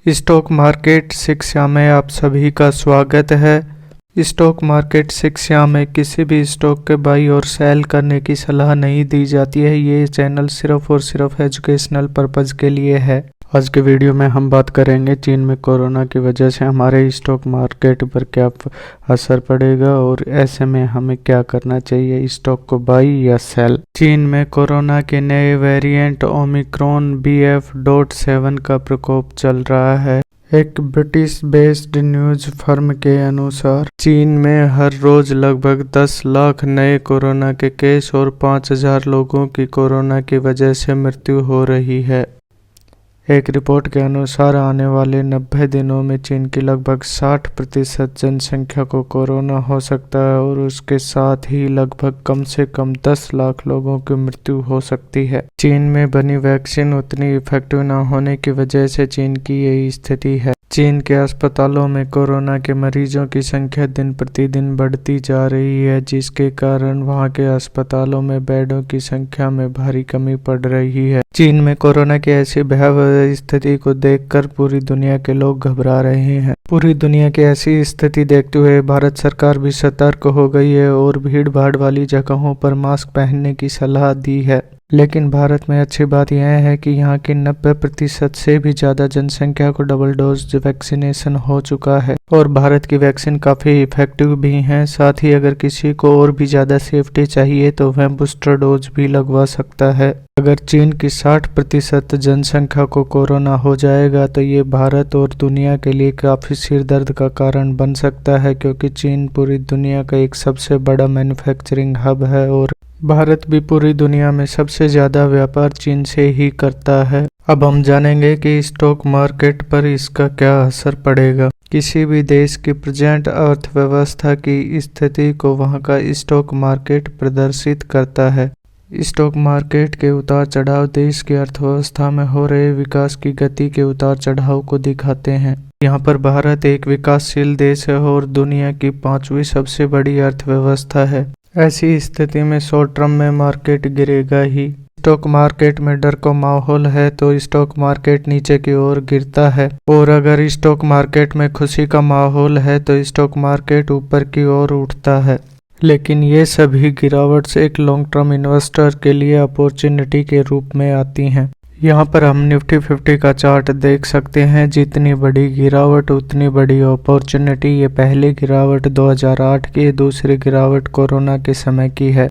Stock market शिक्षा में आप सभी का स्वागत है। स्टॉक मार्केट शिक्षा में किसी भी स्टॉक के बाई और सेल करने की सलाह नहीं दी जाती है। ये चैनल सिर्फ और सिर्फ एजुकेशनल पर्पज़ के लिए है। आज के वीडियो में हम बात करेंगे चीन में कोरोना की वजह से हमारे स्टॉक मार्केट पर क्या असर पड़ेगा और ऐसे में हमें क्या करना चाहिए, स्टॉक को बाई या सेल। चीन में कोरोना के नए वेरिएंट ओमिक्रॉन BF.7 का प्रकोप चल रहा है। एक ब्रिटिश बेस्ड न्यूज फर्म के अनुसार चीन में हर रोज लगभग 10 लाख नए कोरोना के केस और 5000 लोगों की कोरोना की वजह से मृत्यु हो रही है। एक रिपोर्ट के अनुसार आने वाले 90 दिनों में चीन की लगभग 60% जनसंख्या को कोरोना हो सकता है और उसके साथ ही लगभग कम से कम 10 लाख लोगों की मृत्यु हो सकती है। चीन में बनी वैक्सीन उतनी इफेक्टिव न होने की वजह से चीन की यही स्थिति है। चीन के अस्पतालों में कोरोना के मरीजों की संख्या दिन प्रतिदिन बढ़ती जा रही है, जिसके कारण वहां के अस्पतालों में बेडों की संख्या में भारी कमी पड़ रही है। चीन में कोरोना की ऐसी भयावह स्थिति को देखकर पूरी दुनिया के लोग घबरा रहे हैं। पूरी दुनिया की ऐसी स्थिति देखते हुए भारत सरकार भी सतर्क हो गई है और भीड़ भाड़ वाली जगहों पर मास्क पहनने की सलाह दी है। लेकिन भारत में अच्छी बात यह है कि यहाँ की 90% से भी ज़्यादा जनसंख्या को डबल डोज वैक्सीनेशन हो चुका है और भारत की वैक्सीन काफ़ी इफेक्टिव भी हैं। साथ ही अगर किसी को और भी ज़्यादा सेफ्टी चाहिए तो वह बूस्टर डोज भी लगवा सकता है। अगर चीन की 60% जनसंख्या को कोरोना हो जाएगा तो ये भारत और दुनिया के लिए काफ़ी सिरदर्द का कारण बन सकता है, क्योंकि चीन पूरी दुनिया का एक सबसे बड़ा मैन्युफैक्चरिंग हब है और भारत भी पूरी दुनिया में सबसे ज़्यादा व्यापार चीन से ही करता है। अब हम जानेंगे कि स्टॉक मार्केट पर इसका क्या असर पड़ेगा। किसी भी देश की प्रेजेंट अर्थव्यवस्था की स्थिति को वहां का स्टॉक मार्केट प्रदर्शित करता है। स्टॉक मार्केट के उतार चढ़ाव देश की अर्थव्यवस्था में हो रहे विकास की गति के उतार चढ़ाव को दिखाते हैं। यहाँ पर भारत एक विकासशील देश है और दुनिया की 5वीं सबसे बड़ी अर्थव्यवस्था है। ऐसी स्थिति में शॉर्ट टर्म में मार्केट गिरेगा ही। स्टॉक मार्केट में डर का माहौल है तो स्टॉक मार्केट नीचे की ओर गिरता है, और अगर स्टॉक मार्केट में खुशी का माहौल है तो स्टॉक मार्केट ऊपर की ओर उठता है। लेकिन ये सभी गिरावट एक लॉन्ग टर्म इन्वेस्टर के लिए अपॉर्चुनिटी के रूप में आती हैं। यहाँ पर हम निफ्टी 50 का चार्ट देख सकते हैं। जितनी बड़ी गिरावट उतनी बड़ी अपॉर्चुनिटी। ये पहली गिरावट 2008 की, दूसरी गिरावट कोरोना के समय की है।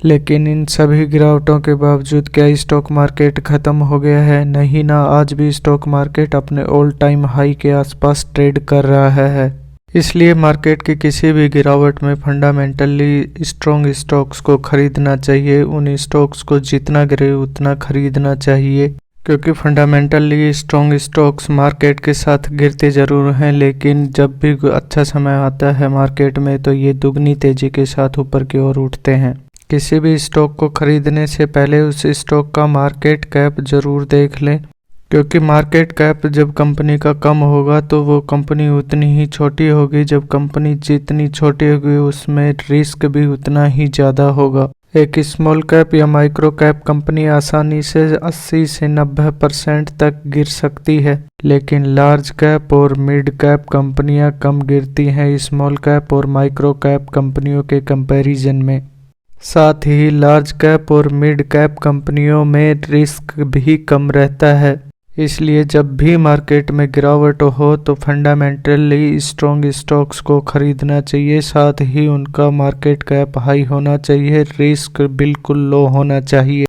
लेकिन इन सभी गिरावटों के बावजूद क्या स्टॉक मार्केट खत्म हो गया है? नहीं ना, आज भी स्टॉक मार्केट अपने ऑल टाइम हाई के आसपास ट्रेड कर रहा है। इसलिए मार्केट की किसी भी गिरावट में फंडामेंटली स्ट्रॉन्ग स्टॉक्स को खरीदना चाहिए। उन स्टॉक्स को जितना गिरे उतना खरीदना चाहिए, क्योंकि फंडामेंटली स्ट्रॉन्ग स्टॉक्स मार्केट के साथ गिरते ज़रूर हैं, लेकिन जब भी अच्छा समय आता है मार्केट में तो ये दुगनी तेज़ी के साथ ऊपर की ओर उठते हैं। किसी भी स्टॉक को खरीदने से पहले उस स्टॉक का मार्केट कैप ज़रूर देख लें, क्योंकि मार्केट कैप जब कंपनी का कम होगा तो वो कंपनी उतनी ही छोटी होगी। जब कंपनी जितनी छोटी होगी उसमें रिस्क भी उतना ही ज़्यादा होगा। एक स्मॉल कैप या माइक्रो कैप कंपनी आसानी से 80 से 90% तक गिर सकती है, लेकिन लार्ज कैप और मिड कैप कंपनियां कम गिरती हैं स्मॉल कैप और माइक्रो कैप कंपनियों के कंपैरिजन में। साथ ही लार्ज कैप और मिड कैप कंपनियों में रिस्क भी कम रहता है। इसलिए जब भी मार्केट में गिरावट हो तो फंडामेंटली स्ट्रॉन्ग स्टॉक्स को खरीदना चाहिए। साथ ही उनका मार्केट कैप हाई होना चाहिए, रिस्क बिल्कुल लो होना चाहिए।